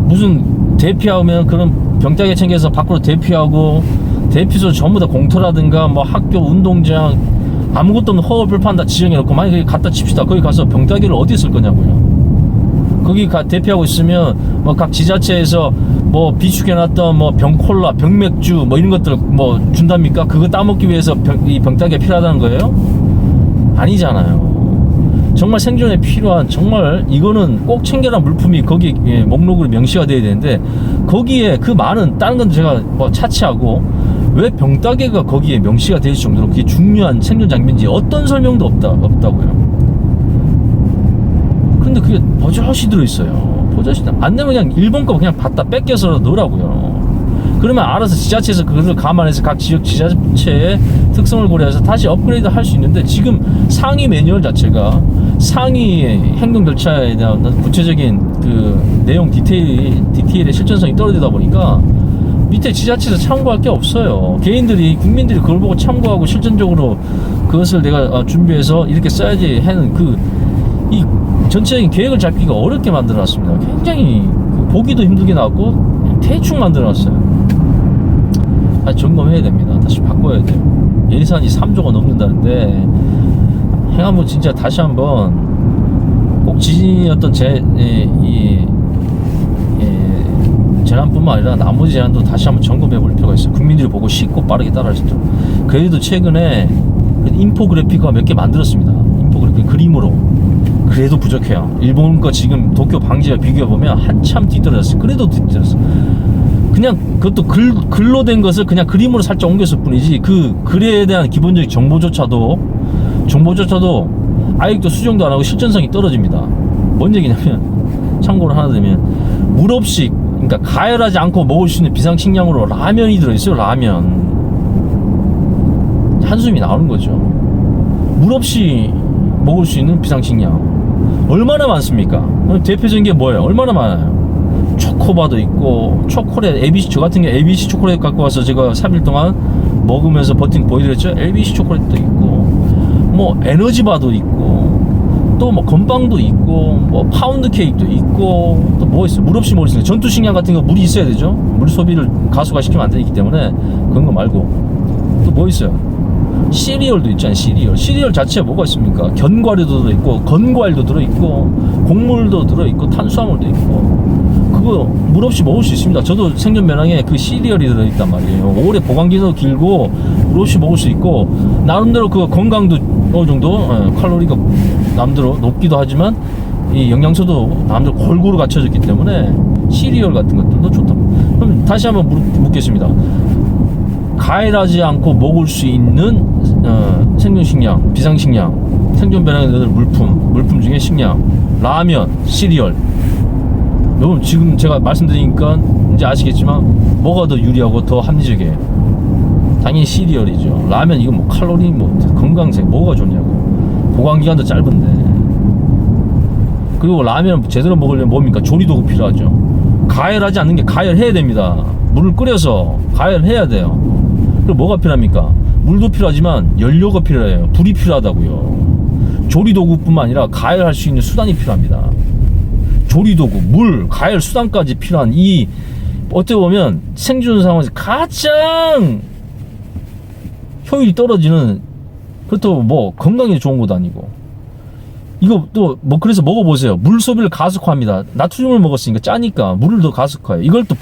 [SPEAKER 1] 무슨 대피하면 그런 병따개 챙겨서 밖으로 대피하고, 대피소 전부 다 공터라든가 뭐 학교 운동장 아무것도 없는 허허벌판 다 지정해놓고, 만약에 거기 갖다 칩시다. 거기 가서 병따개를 어디에 쓸 거냐고요. 거기 대피하고 있으면 뭐 각 지자체에서 뭐 비축해놨던 뭐 병콜라, 병맥주 뭐 이런 것들 뭐 준답니까? 그거 따먹기 위해서 이 병따개가 필요하다는 거예요? 아니잖아요. 정말 생존에 필요한, 정말 이거는 꼭 챙겨라 물품이 거기 목록으로 명시가 돼야 되는데, 거기에 그 많은 다른 건 제가 뭐 차치하고 왜 병따개가 거기에 명시가 될 정도로 그게 중요한 생존 장비인지 어떤 설명도 없다고요. 근데 그게 버젓이 들어있어요. 버젓이 안 되면 그냥 일본 거 그냥 받다 뺏겨서 넣으라고요. 그러면 알아서 지자체에서 그것을 감안해서 각 지역 지자체의 특성을 고려해서 다시 업그레이드 할 수 있는데, 지금 상위 매뉴얼 자체가 상위 행동 절차에 대한 구체적인 그 내용 디테일의 실천성이 떨어지다 보니까 밑에 지자체에서 참고할 게 없어요. 개인들이, 국민들이 그걸 보고 참고하고 실전적으로 그것을 내가 준비해서 이렇게 써야지 하는 이 전체적인 계획을 잡기가 어렵게 만들어놨습니다. 굉장히 보기도 힘들게 나왔고 대충 만들어놨어요. 다시 점검해야 됩니다. 다시 바꿔야 돼요. 예산이 3조가 넘는다는데 행안부 진짜 다시 한번 꼭 지진이었던 재난뿐만 아니라 나머지 재난도 다시 한번 점검해 볼 필요가 있어요. 국민들이 보고 쉽고 빠르게 따라할 수 있도록. 그래도 최근에 인포그래픽과 몇 개 만들었습니다. 인포그래픽 그림으로. 그래도 부족해요. 일본 거 지금 도쿄 방지와 비교해보면 한참 뒤떨어졌어요. 그래도 뒤떨어졌어요. 그냥 그것도 글로 된 것을 그냥 그림으로 살짝 옮겼을 뿐이지 그 글에 대한 기본적인 정보조차도 아직도 수정도 안 하고 실전성이 떨어집니다. 뭔 얘기냐면, 참고로 하나 드리면, 물 없이, 그러니까 가열하지 않고 먹을 수 있는 비상식량으로 라면이 들어있어요. 라면. 한숨이 나오는 거죠. 물 없이 먹을 수 있는 비상식량 얼마나 많습니까? 대표적인 게 뭐예요? 얼마나 많아요? 초코바도 있고, 초콜릿, ABC, 저 같은 게 ABC 초콜릿 갖고 와서 제가 3일 동안 먹으면서 버틴 보여드렸죠? ABC 초콜릿도 있고, 뭐 에너지바도 있고, 또 뭐 건빵도 있고, 뭐 파운드 케이크도 있고, 또 뭐 있어요? 물 없이 먹을 수 있는 전투식량 같은 거 물이 있어야 되죠? 물 소비를 가속화시키면 안 되기 때문에 그런 거 말고 또 뭐 있어요? 시리얼도 있잖아요. 시리얼 자체에 뭐가 있습니까? 견과류도 들어있고, 건과일도 들어있고, 곡물도 들어있고, 탄수화물도 있고, 그거 물 없이 먹을 수 있습니다. 저도 생존 배낭에 그 시리얼이 들어있단 말이에요. 오래 보관기도 길고 물 없이 먹을 수 있고, 나름대로 그 건강도 어느 정도 칼로리가 남대로 높기도 하지만 이 영양소도 남대로 골고루 갖춰졌기 때문에 시리얼 같은 것들도 좋다. 그럼 다시 한번 묻겠습니다. 가열하지 않고 먹을 수 있는 생존식량, 비상식량, 생존 배낭에 넣는 물품 중에 식량, 라면, 시리얼. 여러분 지금 제가 말씀드리니까 이제 아시겠지만 뭐가 더 유리하고 더 합리적이에요? 당연히 시리얼이죠. 라면 이거 뭐 칼로리 뭐 건강생 뭐가 좋냐고. 보관기간도 짧은데. 그리고 라면 제대로 먹으려면 뭡니까? 조리도구 필요하죠. 가열하지 않는 게 가열해야 됩니다. 물을 끓여서 가열해야 돼요. 그리고 뭐가 필요합니까? 물도 필요하지만 연료가 필요해요. 불이 필요하다고요. 조리도구뿐만 아니라 가열할 수 있는 수단이 필요합니다. 조리도구, 물, 가열 수단까지 필요한 이 어떻게 보면 생존 상황에서 가장 효율이 떨어지는, 그렇다고 뭐 건강에 좋은 것도 아니고, 이거 또 뭐 그래서 먹어보세요. 물 소비를 가속화합니다. 나트륨을 먹었으니까 짜니까 물을 더 가속화해요. 이걸 또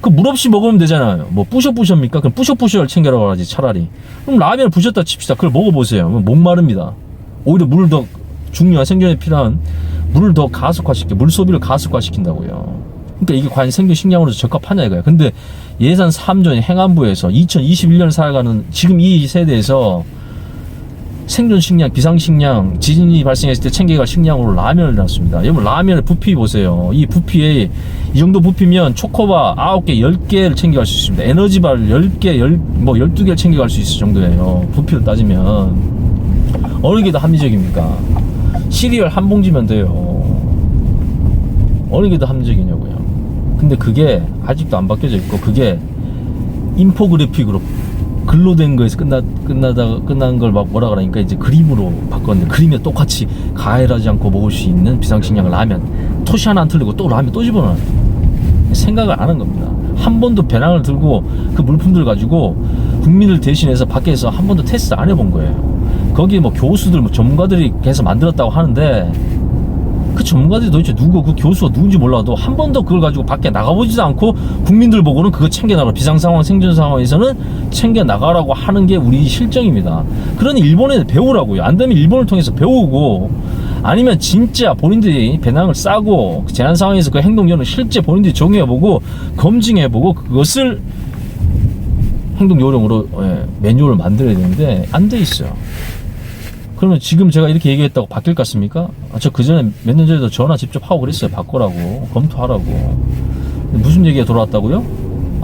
[SPEAKER 1] 그 물 없이 먹으면 되잖아요. 뭐 뿌셔뿌셔입니까? 그럼 뿌셔뿌셔를 챙겨라고 하지 차라리. 그럼 라면을 부셨다 칩시다. 그걸 먹어보세요. 목마릅니다. 오히려 물을 더 중요한 생존에 필요한 물을 더 가속화시켜, 물 소비를 가속화시킨다고요. 그러니까 이게 과연 생존 식량으로 적합하냐 이거야. 근데 예산 3조의 행안부에서 2021년을 살아가는 지금 이 세대에서 생존 식량, 비상 식량, 지진이 발생했을 때 챙겨갈 식량으로 라면을 놨습니다. 여러분 라면의 부피 보세요. 이 부피에 이 정도 부피면 초코바 9개, 10개를 챙겨갈 수 있습니다. 에너지바를 10개, 12개를 챙겨갈 수 있을 정도예요. 부피를 따지면 어느 게 더 합리적입니까? 시리얼 한 봉지면 돼요. 어느 게 더 합리적이냐고요. 근데 그게 아직도 안 바뀌어져 있고, 그게 인포그래픽으로 글로 된 거에서 끝난 걸 막 뭐라 그러니까 이제 그림으로 바꿨는데, 그림에 똑같이 가열하지 않고 먹을 수 있는 비상식량 라면, 토시 하나 안 틀리고 또 라면 또 집어넣어요. 생각을 안 한 겁니다. 한 번도 배낭을 들고 그 물품들 가지고 국민을 대신해서 밖에서 한 번도 테스트 안 해본 거예요. 거기에 뭐 교수들, 뭐 전문가들이 해서 만들었다고 하는데, 그 전문가들이 도대체 누구, 그 교수가 누군지 몰라도 한 번도 그걸 가지고 밖에 나가보지도 않고 국민들 보고는 그거 챙겨나가, 비상상황, 생존 상황에서는 챙겨나가라고 하는 게 우리 실정입니다. 그러니 일본에 배우라고요. 안 되면 일본을 통해서 배우고, 아니면 진짜 본인들이 배낭을 싸고 재난 상황에서 그 행동 여는 실제 본인들이 적용해보고 검증해보고 그것을 행동 요령으로 매뉴얼을 만들어야 되는데 안 돼 있어요. 그러면 지금 제가 이렇게 얘기했다고 바뀔 것 같습니까? 저 그전에 몇 년 전에도 전화 직접 하고 그랬어요. 바꾸라고, 검토하라고. 근데 무슨 얘기가 돌아왔다고요?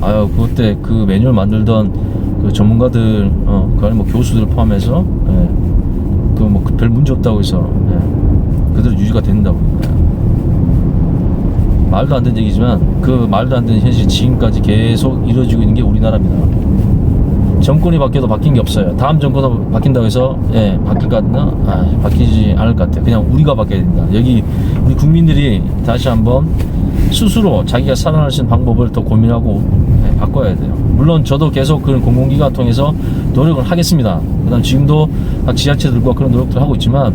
[SPEAKER 1] 아유, 그때 그 매뉴얼 만들던 그 전문가들, 그 안에 뭐 교수들 포함해서 그 뭐 별 문제 없다고 해서 그대로 유지가 된다고. 말도 안 되는 얘기지만 그 말도 안 되는 현실이 지금까지 계속 이루어지고 있는 게 우리나라입니다. 정권이 바뀌어도 바뀐 게 없어요. 다음 정권도 바뀐다고 해서 바뀔 것 같나? 바뀌지 않을 것 같아요. 그냥 우리가 바뀌어야 된다. 여기 우리 국민들이 다시 한번 스스로 자기가 살아날 수 있는 방법을 더 고민하고 바꿔야 돼요. 물론 저도 계속 그런 공공기관 통해서 노력을 하겠습니다. 그다음 지금도 각 지자체들과 그런 노력들을 하고 있지만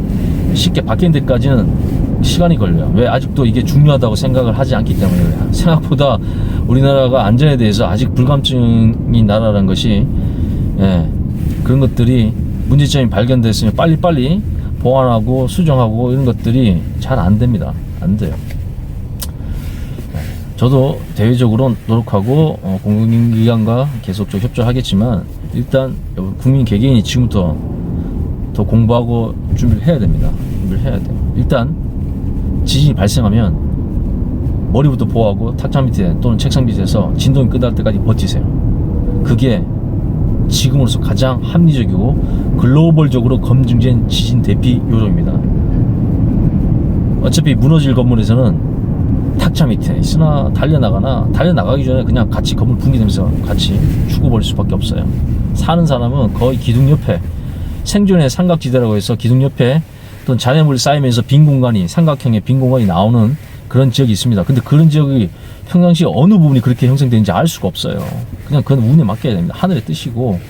[SPEAKER 1] 쉽게 바뀌는 데까지는 시간이 걸려요. 왜? 아직도 이게 중요하다고 생각을 하지 않기 때문에 그래요. 생각보다 우리나라가 안전에 대해서 아직 불감증인 나라라는 것이 그런 것들이 문제점이 발견됐으면 빨리빨리 보완하고 수정하고 이런 것들이 잘 안 됩니다. 안 돼요. 저도 대외적으로 노력하고 공공기관과 계속적으로 협조하겠지만 일단 국민 개개인이 지금부터 더 공부하고 준비를 해야 됩니다. 준비를 해야 돼요. 일단 지진이 발생하면 머리부터 보호하고 탁자 밑에 또는 책상 밑에서 진동이 끝날 때까지 버티세요. 그게 지금으로서 가장 합리적이고 글로벌적으로 검증된 지진 대피 요령입니다. 어차피 무너질 건물에서는 탁자 밑에 있으나 달려나가기 전에 그냥 같이 건물 붕괴되면서 같이 죽어버릴 수밖에 없어요. 사는 사람은 거의 기둥 옆에 생존의 삼각지대라고 해서 기둥 옆에 또는 잔해물이 쌓이면서 빈 공간이 삼각형의 빈 공간이 나오는 그런 지역이 있습니다. 근데 그런 지역이 평상시에 어느 부분이 그렇게 형성되는지 알 수가 없어요. 그냥 그건 운에 맡겨야 됩니다. 하늘의 뜻이고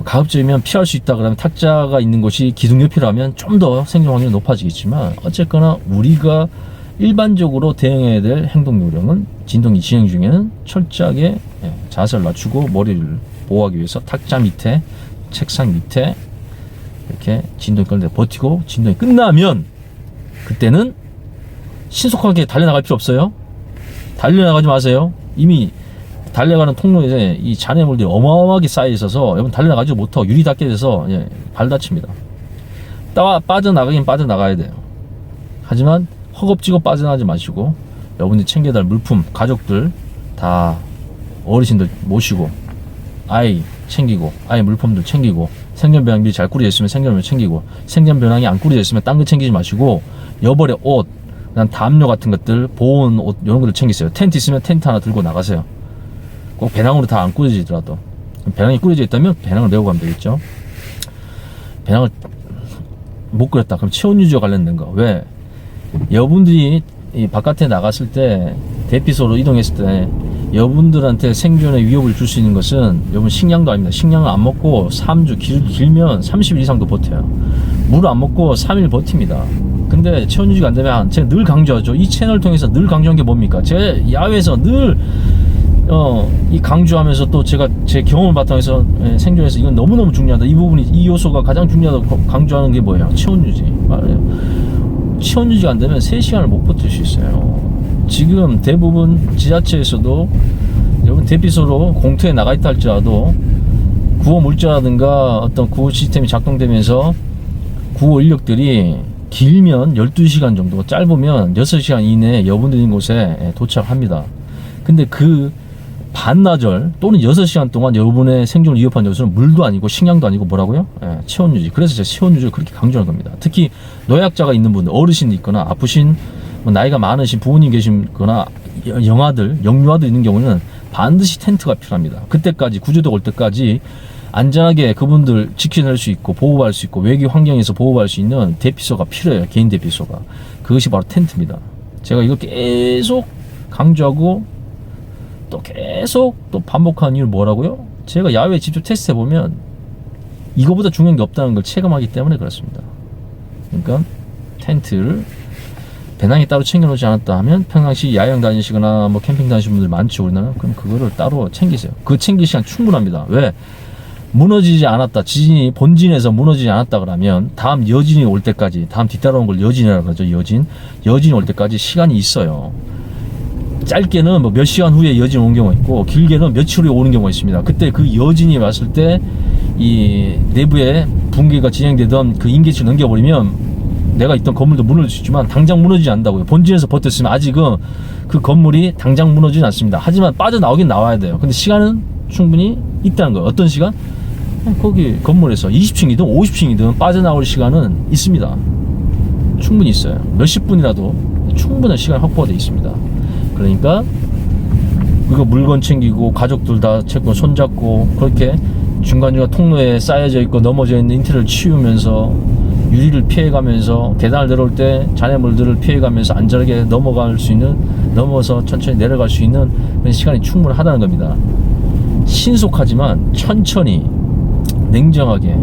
[SPEAKER 1] 가급적이면 피할 수 있다 그러면 탁자가 있는 곳이 기둥 옆이라면 좀 더 생존 확률이 높아지겠지만 어쨌거나 우리가 일반적으로 대응해야 될 행동 요령은 진동이 진행 중에는 철저하게 자세를 낮추고 머리를 보호하기 위해서 탁자 밑에 책상 밑에 이렇게 진동이 끌 때 버티고 진동이 끝나면 그때는 신속하게 달려나갈 필요 없어요. 달려나가지 마세요. 이미 달려가는 통로에 이 잔해물들이 어마어마하게 쌓여 있어서 여러분 달려나가지 못하고 유리 닿게 돼서 발 다칩니다. 빠져나가긴 빠져나가야 돼요. 하지만 허겁지겁 빠져나가지 마시고 여러분들이 챙겨야 될 물품, 가족들 다 어르신들 모시고 아이 챙기고 아이 물품들 챙기고 생존배낭 미리 잘 꾸려져 있으면 생존배낭 챙기고 생존배낭이 안 꾸려져 있으면 딴 거 챙기지 마시고 여벌의 옷, 그다음 담요 같은 것들, 보온 옷 이런 것들 챙기세요. 텐트 있으면 텐트 하나 들고 나가세요. 꼭 배낭으로 다 안 꾸려지더라도 배낭이 꾸려져 있다면 배낭을 메고 가면 되겠죠. 배낭을 못 그렸다 그럼 체온 유지와 관련된 거. 왜? 여러분들이 이 바깥에 나갔을 때 대피소로 이동했을 때 여러분들한테 생존에 위협을 줄 수 있는 것은 여러분 식량도 아닙니다. 식량을 안 먹고 3주 길면 30일 이상도 버텨요. 물을 안 먹고 3일 버팁니다. 근데 체온 유지가 안 되면 제가 늘 강조하죠. 이 채널을 통해서 늘 강조한 게 뭡니까? 제가 야외에서 늘 이 강조하면서 또 제가 제 경험을 바탕해서 생존해서 이건 너무너무 중요하다. 이 부분이 이 요소가 가장 중요하다고 강조하는 게 뭐예요? 체온 유지. 말해요. 체온 유지가 안 되면 3시간을 못 버틸 수 있어요. 지금 대부분 지자체에서도 여러분 대피소로 공터에 나가 있다 할지라도 구호 물자라든가 어떤 구호 시스템이 작동되면서 구호 인력들이 길면 12시간 정도, 짧으면 6시간 이내에 여러분들 있는 곳에 도착합니다. 근데 그 반나절 또는 6시간 동안 여러분의 생존을 위협한 요소는 물도 아니고 식량도 아니고 뭐라고요? 체온 유지. 그래서 제가 체온 유지를 그렇게 강조하는 겁니다. 특히 노약자가 있는 분들, 어르신이 있거나 아프신 나이가 많으신 부모님 계시거나 영유아들 있는 경우는 반드시 텐트가 필요합니다. 그때까지 구조대가 올 때까지 안전하게 그분들 지켜낼 수 있고 보호할 수 있고 외기 환경에서 보호할 수 있는 대피소가 필요해요. 개인 대피소가. 그것이 바로 텐트입니다. 제가 이거 계속 강조하고 또 계속 또 반복하는 이유는 뭐라고요? 제가 야외에 직접 테스트 해보면 이거보다 중요한 게 없다는 걸 체감하기 때문에 그렇습니다. 그러니까 텐트를 배낭에 따로 챙겨놓지 않았다 하면 평상시 야영 다니시거나 뭐 캠핑 다니시는 분들 많죠 우리나라. 그럼 그거를 따로 챙기세요. 그 챙길 시간 충분합니다. 왜? 무너지지 않았다, 지진이 본진에서 무너지지 않았다 그러면 다음 여진이 올 때까지, 다음 뒤따라온 걸 여진이라고 하죠. 여진이 올 때까지 시간이 있어요. 짧게는 뭐 몇 시간 후에 여진 오는 경우가 있고 길게는 며칠 후에 오는 경우가 있습니다. 그때 그 여진이 왔을 때 이 내부에 붕괴가 진행되던 그 인계치를 넘겨버리면 내가 있던 건물도 무너질 수 있지만 당장 무너지지 않는다고요. 본진에서 버텼으면 아직은 그 건물이 당장 무너지진 않습니다. 하지만 빠져나오긴 나와야 돼요. 근데 시간은 충분히 있다는 거예요. 어떤 시간? 거기 건물에서 20층이든 50층이든 빠져나올 시간은 있습니다. 충분히 있어요. 몇십 분이라도 충분한 시간 확보가 되어 있습니다. 그러니까 이거 물건 챙기고 가족들 다 채고 손잡고 그렇게 중간중간 통로에 쌓여져 있고 넘어져 있는 인테리어를 치우면서 유리를 피해가면서 계단을 내려올 때 잔해물들을 피해가면서 안전하게 넘어서 천천히 내려갈 수 있는 그런 시간이 충분하다는 겁니다. 신속하지만 천천히 냉정하게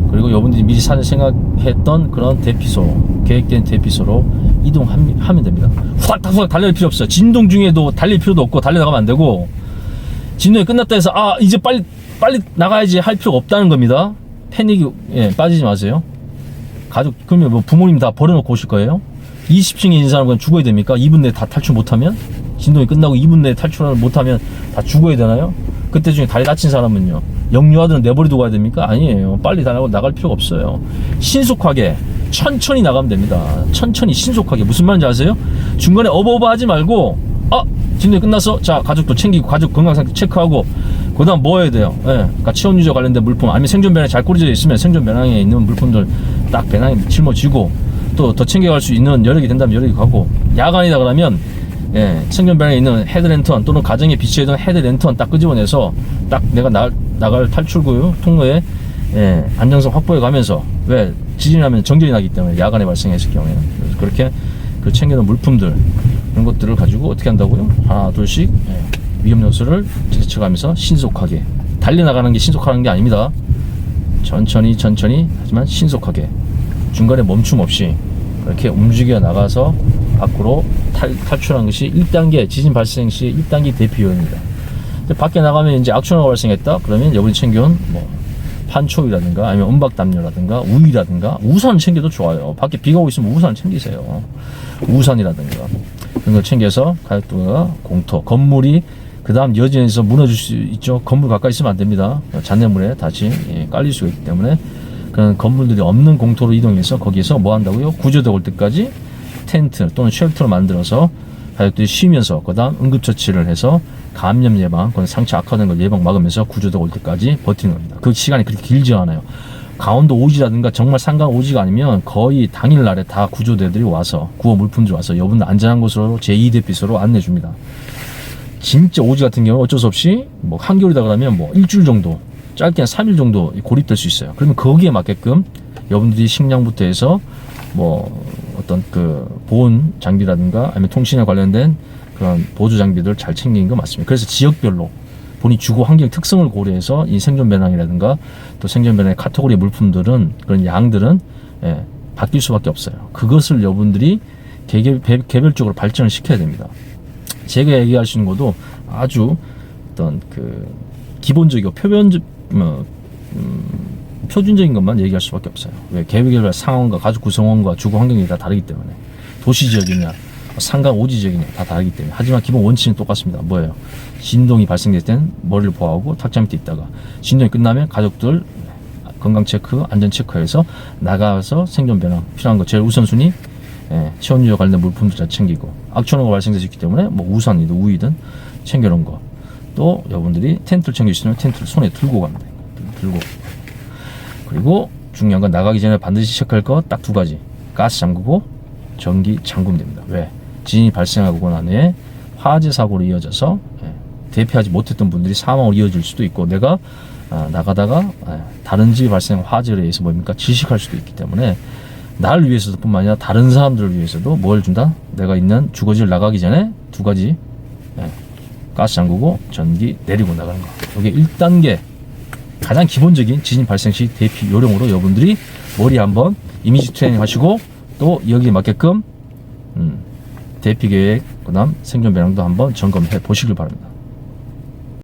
[SPEAKER 1] 그리고 여러분들이 미리 생각했던 그런 대피소 계획된 대피소로 이동하면 됩니다. 후닥후닥 달릴 필요 없어요. 진동 중에도 달릴 필요도 없고 달려나가면 안 되고 진동이 끝났다 해서 이제 빨리 나가야지 할 필요가 없다는 겁니다. 패닉에 빠지지 마세요. 가족 그러면 뭐 부모님 다 버려놓고 오실 거예요? 20층에 있는 사람은 그냥 죽어야 됩니까? 2분 내에 다 탈출 못하면? 진동이 끝나고 2분 내에 탈출을 못하면 다 죽어야 되나요? 그때 중에 다리 다친 사람은요? 영유아들은 내버려두고 가야 됩니까? 아니에요. 빨리 나갈 필요가 없어요. 신속하게 천천히 나가면 됩니다. 천천히 신속하게. 무슨 말인지 아세요? 중간에 어버어버 하지 말고 진동이 끝났어? 자, 가족도 챙기고 가족 건강 상태 체크하고 그 다음 뭐 해야 돼요? 그러니까 체온 유저 관련된 물품 아니면 생존 배낭이 잘 꽂혀져 있으면 생존 배낭에 있는 물품들 딱 배낭에 짊어지고 또 더 챙겨갈 수 있는 여력이 된다면 여력이 가고 야간이다 그러면 생존 배낭에 있는 헤드랜턴 또는 가정에 비치해둔 헤드랜턴 딱 끄집어내서 딱 내가 나갈 탈출구 통로에 안정성 확보해 가면서 왜 지진이 나면 정전이 나기 때문에 야간에 발생했을 경우에는 그래서 그렇게 그 챙겨놓은 물품들 그런 것들을 가지고 어떻게 한다고요? 하나 둘씩 위험 요소를 제쳐가면서 신속하게 달려나가는 게 신속하는 게 아닙니다. 천천히 하지만 신속하게 중간에 멈춤 없이 그렇게 움직여 나가서 밖으로 탈출하는 것이 1단계 지진 발생 시 1단계 대피 요인입니다. 밖에 나가면 이제 악천후가 발생했다 그러면 여러분이 챙겨온 뭐 판촉이라든가 아니면 은박담요라든가 우유라든가 우산 챙겨도 좋아요. 밖에 비가 오고 있으면 우산 챙기세요. 우산이라든가 그런 걸 챙겨서 가족들과 공터 건물이 그 다음 여진에서 무너질 수 있죠. 건물 가까이 있으면 안 됩니다. 잔해물에 다시 깔릴 수가 있기 때문에 그런 건물들이 없는 공터로 이동해서 거기에서 뭐 한다고요? 구조대 올 때까지 텐트 또는 쉘터를 만들어서 가족들이 쉬면서 그 다음 응급처치를 해서 감염 예방, 상처 악화되는 걸 예방 막으면서 구조대 올 때까지 버티는 겁니다. 그 시간이 그렇게 길지 않아요. 강원도 오지라든가 정말 산간 오지가 아니면 거의 당일날에 다 구조대들이 와서 구호 물품들이 와서 여러분들 안전한 곳으로 제2대피소로 안내줍니다. 진짜 오지 같은 경우는 어쩔 수 없이 뭐 한겨울이다 그러면 뭐 일주일 정도 짧게 한 3일 정도 고립될 수 있어요. 그러면 거기에 맞게끔 여러분들이 식량부터 해서 뭐 어떤 그 보온 장비라든가 아니면 통신에 관련된 그런 보조 장비들 잘 챙기는 거 맞습니다. 그래서 지역별로 본인 주거 환경 특성을 고려해서 이 생존 배낭이라든가 또 생존 배낭의 카테고리 물품들은 그런 양들은 바뀔 수밖에 없어요. 그것을 여러분들이 개별적으로 발전을 시켜야 됩니다. 제가 얘기할 수 있는 것도 아주 어떤 그 기본적이고 표준적인 것만 얘기할 수밖에 없어요. 왜 개별별 상황과 가족 구성원과 주거 환경이 다 다르기 때문에 도시 지역이냐 산간 오지 지역이냐 다 다르기 때문에 하지만 기본 원칙은 똑같습니다. 뭐예요? 진동이 발생될 땐 머리를 보호하고 탁자 밑에 있다가 진동이 끝나면 가족들 건강 체크, 안전 체크해서 나가서 생존 배낭 필요한 거 제일 우선순위 체온 유저 관련된 물품도 잘 챙기고 악천후가 발생될 수 있기 때문에 뭐 우산이든 우이든 챙겨놓은 거 또 여러분들이 텐트를 챙겨주시면 텐트를 손에 들고 가면 돼요. 들고 그리고 중요한 건 나가기 전에 반드시 체크할 거 딱 두 가지 가스 잠그고 전기 잠그면 됩니다. 왜? 지진이 발생하고 난 후에 화재 사고로 이어져서 대피하지 못했던 분들이 사망으로 이어질 수도 있고 내가 나가다가 다른 집이 발생한 화재로 의해서 뭡니까? 질식할 수도 있기 때문에 나를 위해서도 뿐만 아니라 다른 사람들을 위해서도 뭘 준다? 내가 있는 주거지를 나가기 전에 두 가지 가스 잠그고 전기 내리고 나가는 거. 이게 1단계 가장 기본적인 지진 발생 시 대피 요령으로 여러분들이 머리 한번 이미지 트레이닝 하시고 또 여기에 맞게끔 대피 계획 그다음 생존 배낭도 한번 점검해 보시길 바랍니다.